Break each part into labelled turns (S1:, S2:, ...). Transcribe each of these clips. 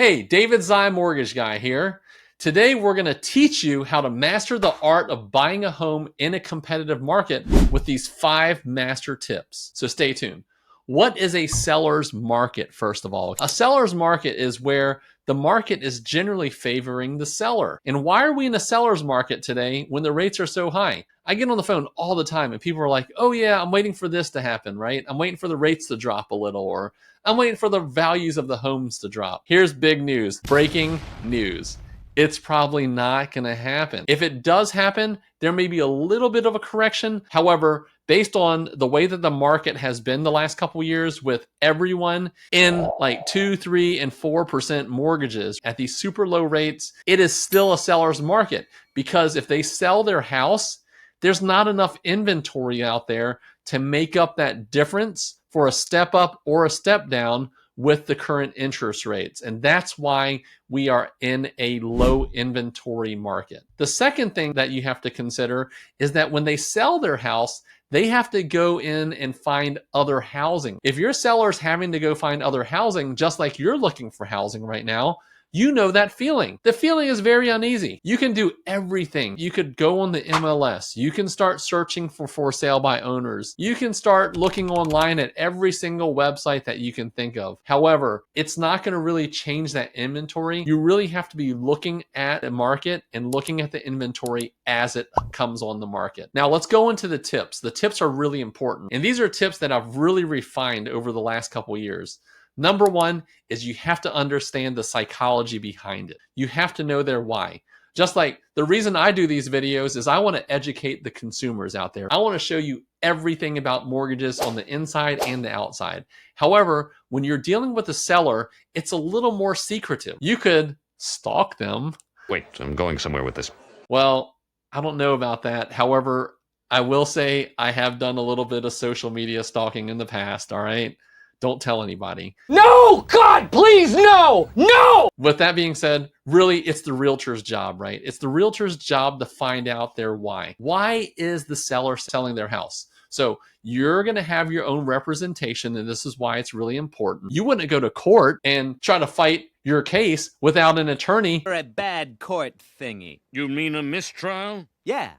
S1: Hey, 𝐬𝐮𝐬𝐫𝐞 mortgage guy here. Today we're going to teach you how to master the art of buying a home in a competitive market with these 5 master tips. So stay tuned. What is a seller's market, first of all? A seller's market is where the market is generally favoring the seller. And why are we in a seller's market today when the rates are so high? I get on the phone all the time and people are like, oh yeah, I'm waiting for this to happen, right? I'm waiting for the rates to drop a little, or I'm waiting for the values of the homes to drop. Here's big news, breaking news. It's probably not going to happen. If it does happen, there may be a little bit of a correction. However, based on the way that the market has been the last couple years with everyone in like 2, 3, and 4% mortgages at these super low rates, it is still a seller's market because if they sell their house, there's not enough inventory out there to make up that difference for a step up or a step down with the current interest rates. And that's why we are in a low inventory market. The second thing that you have to consider is that when they sell their house, they have to go in and find other housing. If your seller's having to go find other housing, just like you're looking for housing right now, you know that feeling. The feeling is very uneasy. You can do everything. You could go on the MLS. You can start searching for sale by owners. You can start looking online at every single website that you can think of. However, it's not going to really change that inventory. You really have to be looking at the market and looking at the inventory as it comes on the market. Now let's go into the tips. The tips are really important. And these are tips that I've really refined over the last couple of years. Number one is you have to understand the psychology behind it. You have to know their why. Just like the reason I do these videos is I want to educate the consumers out there. I want to show you everything about mortgages on the inside and the outside. However, when you're dealing with a seller, it's a little more secretive. You could stalk them.
S2: Wait, I'm going somewhere with this.
S1: Well, I don't know about that. However, I will say I have done a little bit of social media stalking in the past, all right? Don't tell anybody.
S3: No! God, please, no! No!
S1: With that being said, really, it's the realtor's job, right? It's the realtor's job to find out their why. Why is the seller selling their house? So you're going to have your own representation, and this is why it's really important. You wouldn't go to court and try to fight your case without an attorney.
S3: You're a bad court thingy.
S2: You mean a mistrial?
S3: Yeah,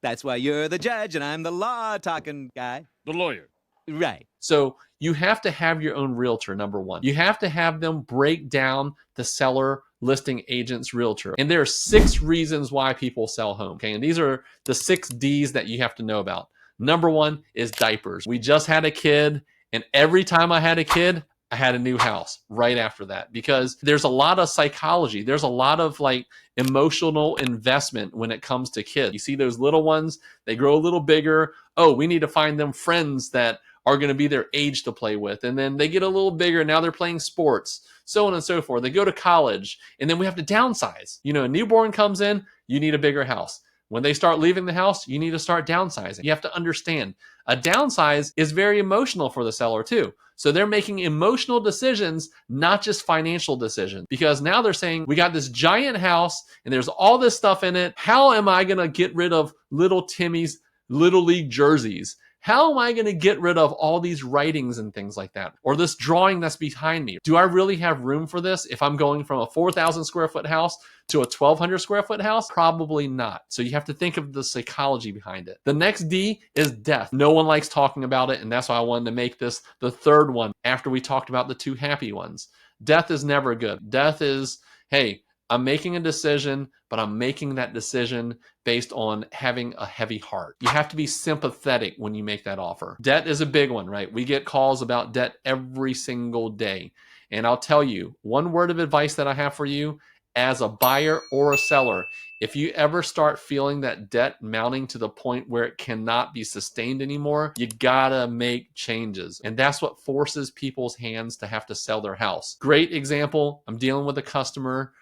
S3: that's why you're the judge and I'm the law-talking guy.
S2: The lawyer.
S3: Right.
S1: So you have to have your own realtor, number one. You have to have them break down the seller listing agent's realtor. And there are 6 reasons why people sell home, okay? And these are the 6 D's that you have to know about. Number one is diapers. We just had a kid, and every time I had a kid, I had a new house right after that, because there's a lot of psychology. There's a lot of like emotional investment when it comes to kids. You see those little ones, they grow a little bigger. Oh, we need to find them friends that are going to be their age to play with. And then they get a little bigger. Now they're playing sports, so on and so forth. They go to college, and then we have to downsize. You know, a newborn comes in, you need a bigger house. When they start leaving the house, you need to start downsizing. You have to understand a downsize is very emotional for the seller too. So they're making emotional decisions, not just financial decisions, because now they're saying, we got this giant house and there's all this stuff in it. How am I going to get rid of little Timmy's Little League jerseys? How am I going to get rid of all these writings and things like that? Or this drawing that's behind me? Do I really have room for this if I'm going from a 4,000 square foot house to a 1,200 square foot house? Probably not. So you have to think of the psychology behind it. The next D is death. No one likes talking about it, and that's why I wanted to make this the third one after we talked about the 2 happy ones. Death is never good. Death is, hey, I'm making a decision, but I'm making that decision based on having a heavy heart. You have to be sympathetic when you make that offer. Debt is a big one, right? We get calls about debt every single day. And I'll tell you, one word of advice that I have for you as a buyer or a seller, if you ever start feeling that debt mounting to the point where it cannot be sustained anymore, you gotta make changes. And that's what forces people's hands to have to sell their house. Great example, I'm dealing with a customer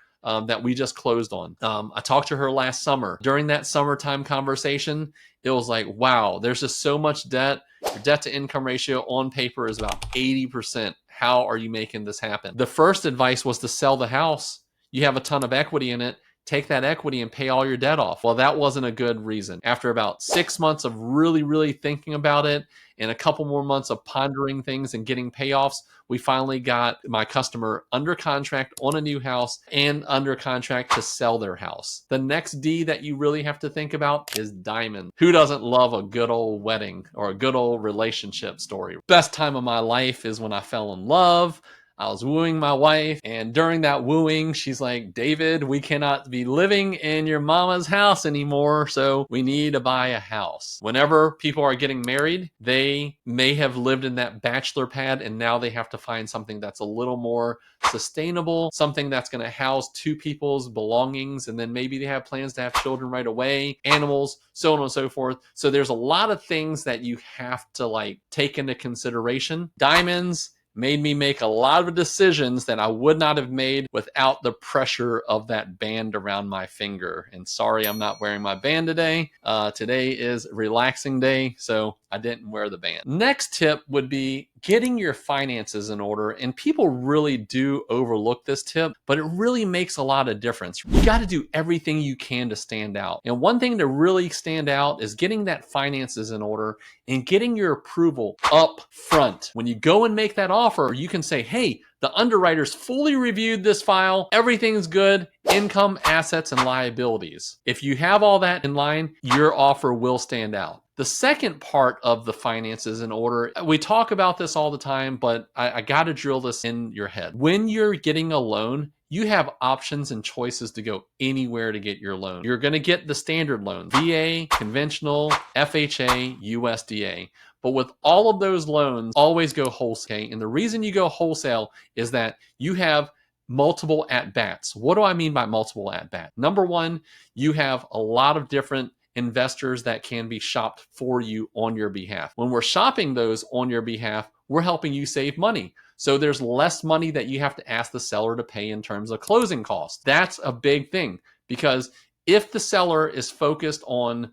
S1: that we just closed on. I talked to her last summer. During that summertime conversation, it was like, wow, there's just so much debt. Your debt to income ratio on paper is about 80%. How are you making this happen? The first advice was to sell the house. You have a ton of equity in it. take that equity and pay all your debt off. Well, that wasn't a good reason. After about 6 months of really thinking about it and a couple more months of pondering things and getting payoffs, we finally got my customer under contract on a new house and under contract to sell their house. The next D that you really have to think about is diamond. Who doesn't love a good old wedding or a good old relationship story? Best time of my life is when I fell in love. I was wooing my wife, and during that wooing, she's like, David, we cannot be living in your mama's house anymore, so we need to buy a house. Whenever people are getting married, they may have lived in that bachelor pad, and now they have to find something that's a little more sustainable, something that's going to house two people's belongings, and then maybe they have plans to have children right away, animals, so on and so forth. So there's a lot of things that you have to take into consideration. Diamonds made me make a lot of decisions that I would not have made without the pressure of that band around my finger. And sorry, I'm not wearing my band today. Today is a relaxing day, so I didn't wear the band. Next tip would be getting your finances in order. And people really do overlook this tip, but it really makes a lot of difference. You got to do everything you can to stand out. And one thing to really stand out is getting that finances in order and getting your approval up front. When you go and make that offer, you can say, hey, the underwriters fully reviewed this file. Everything's good. Income, assets, and liabilities. If you have all that in line, your offer will stand out. The second part of the finances in order, we talk about this all the time, but I got to drill this in your head. When you're getting a loan, you have options and choices to go anywhere to get your loan. You're going to get the standard loan, VA, conventional, FHA, USDA. But with all of those loans, always go wholesale. And the reason you go wholesale is that you have multiple at-bats. What do I mean by multiple at-bats? Number one, you have a lot of different investors that can be shopped for you on your behalf. When we're shopping those on your behalf, we're helping you save money. So there's less money that you have to ask the seller to pay in terms of closing costs. That's a big thing, because if the seller is focused on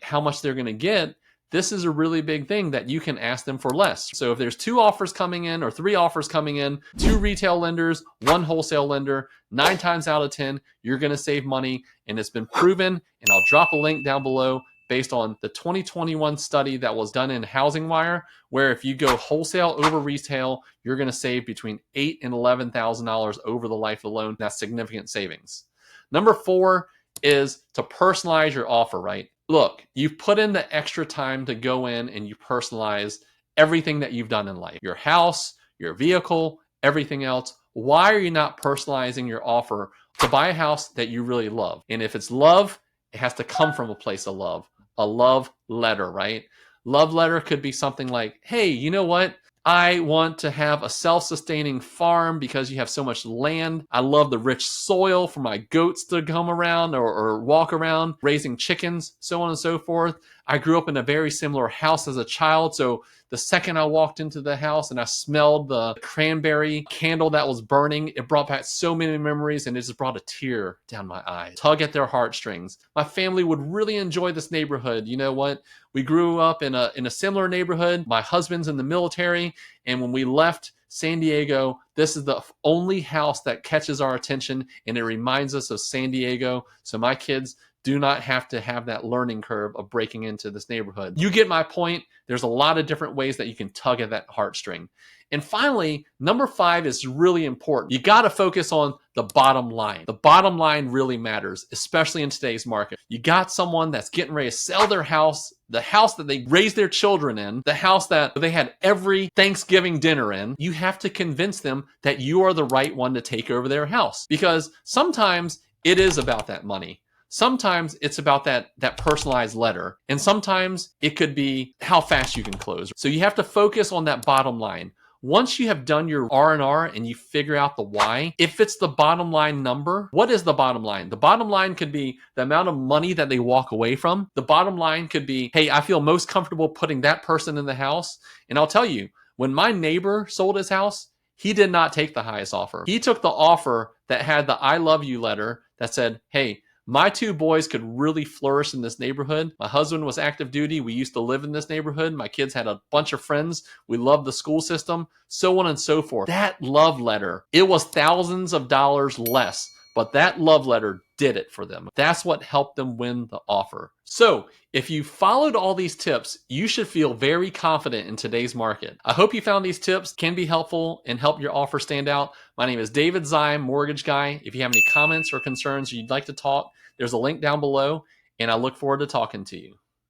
S1: how much they're going to get, this is a really big thing that you can ask them for less. So if there's 2 offers coming in or 3 offers coming in, 2 retail lenders, 1 wholesale lender, 9 times out of 10, you're going to save money. And it's been proven, and I'll drop a link down below based on the 2021 study that was done in Housing Wire, where if you go wholesale over retail, you're going to save between $8,000 and $11,000 over the life of the loan. That's significant savings. Number 4 is to personalize your offer, right? Look, you've put in the extra time to go in and you personalize everything that you've done in life. Your house, your vehicle, everything else. Why are you not personalizing your offer to buy a house that you really love? And if it's love, it has to come from a place of love. A love letter, right? Love letter could be something like, hey, you know what? I want to have a self-sustaining farm because you have so much land. I love the rich soil for my goats to come around or walk around, raising chickens, so on and so forth. I grew up in a very similar house as a child, so the second I walked into the house and I smelled the cranberry candle that was burning, it brought back so many memories, and it just brought a tear down my eye. Tug at their heartstrings. My family would really enjoy this neighborhood. You know what? We grew up in a similar neighborhood. My husband's in the military, and when we left San Diego, this is the only house that catches our attention, and it reminds us of San Diego. So my kids do not have to have that learning curve of breaking into this neighborhood. You get my point. There's a lot of different ways that you can tug at that heartstring. And finally, number 5 is really important. You got to focus on the bottom line. The bottom line really matters, especially in today's market. You got someone that's getting ready to sell their house, the house that they raised their children in, the house that they had every Thanksgiving dinner in. You have to convince them that you are the right one to take over their house, because sometimes it is about that money. Sometimes it's about that personalized letter, and sometimes it could be how fast you can close. So you have to focus on that bottom line. Once you have done your R&R and you figure out the why, if it's the bottom line number, what is the bottom line? The bottom line could be the amount of money that they walk away from. The bottom line could be, hey, I feel most comfortable putting that person in the house. And I'll tell you, when my neighbor sold his house, he did not take the highest offer. He took the offer that had the I love you letter that said, hey, my 2 boys could really flourish in this neighborhood. My husband was active duty. We used to live in this neighborhood. My kids had a bunch of friends. We loved the school system, so on and so forth. That love letter, it was thousands of dollars less, but that love letter did it for them. That's what helped them win the offer. So if you followed all these tips, you should feel very confident in today's market. I hope you found these tips can be helpful and help your offer stand out. My name is David 𝐬𝐲, Mortgage Guy. If you have any comments or concerns or you'd like to talk, there's a link down below, and I look forward to talking to you.